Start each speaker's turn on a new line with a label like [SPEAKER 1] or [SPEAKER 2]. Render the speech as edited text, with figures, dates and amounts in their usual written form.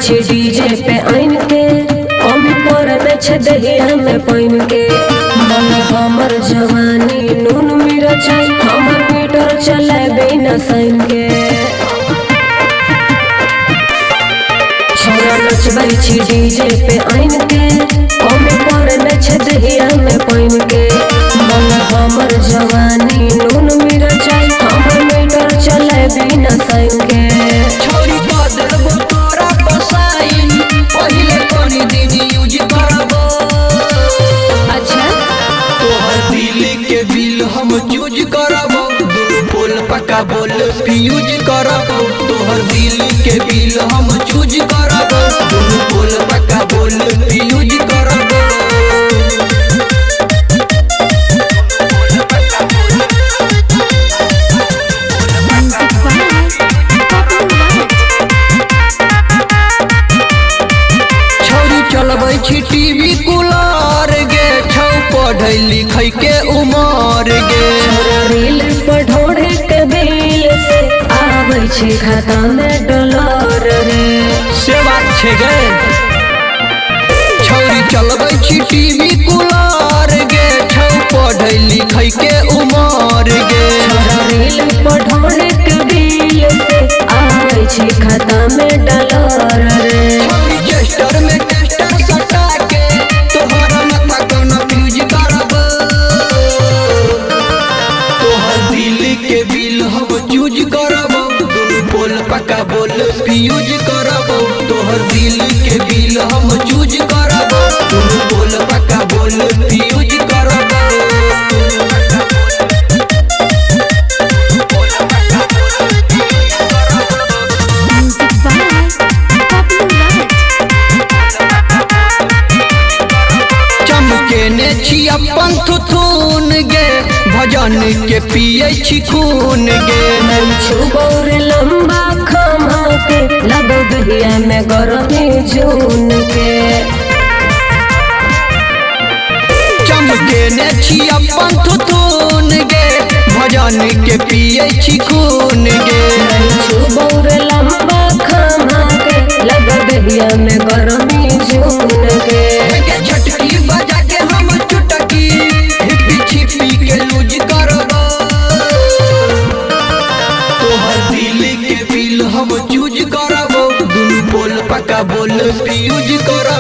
[SPEAKER 1] छी डीजे पे आइन के कमी पर में छे दहिया में पाइन के मन हमर जवानी नून मेरा चाय हमर मीटर चले बिना साइन के छोरा नचबै छी डीजे पे आइन के कमी पर में छे दहिया में पाइन के मन हमर जवानी नून मेरा चाय हमर मीटर चले बिना साइन के
[SPEAKER 2] छोरी को देबो तोरा बसाइन पहिले कोनी दिन यूज करबो।
[SPEAKER 1] अच्छा
[SPEAKER 2] तोहर दिल के बिल हम चूज करबो दुनु बोल पक्का बोल फ्यूज करबो। तोहर दिल के बिल हम चूज करबो दुनु बोल पक्का बोल फ्यूज करबो। चलबै छी टीवी कूलर गे छौ पढ़ै लिखै के उमर गे
[SPEAKER 1] रील पर ढोढ़े के बिल से आबै छी खाता में डॉलर रे
[SPEAKER 2] से बात छै गे। छौरी चलबै छी टीवी कूलर गे छौ पढ़ै लिखै के उमर गे
[SPEAKER 1] रील पर ढोढ़े के बिल से आबै छी खाता में डॉलर रे
[SPEAKER 2] चेस्टर में टेस्टर सटा के तोहरा माथा कोना फ्यूज करबो। तोहर दिल के बिल हम चूज करबो दुनु बोल पक्का बोल फ्यूज करबो। तोहर दिल के बिल हम चूज करबो दुनु बोल पक्का बोल फ्यूज करबो। चमकेने छी अपन थुथुन गे भजन के पिए छी खून गे
[SPEAKER 1] छुबौर लंबा खमा के लगो दहिया में गरमी जून के
[SPEAKER 2] चमकेने छी अपन थुथुन गे भजन के पिए छी खून गे
[SPEAKER 1] छुबौर लंबा खमा के लगो दहिया में गरमी जून के
[SPEAKER 2] झटकी बजा के हम चुटकी हिपी छिपी के लूज करबो। तोहर दिल के बिल हम चूज करबो दुनु बोल पक्का बोल फ्यूज करबो।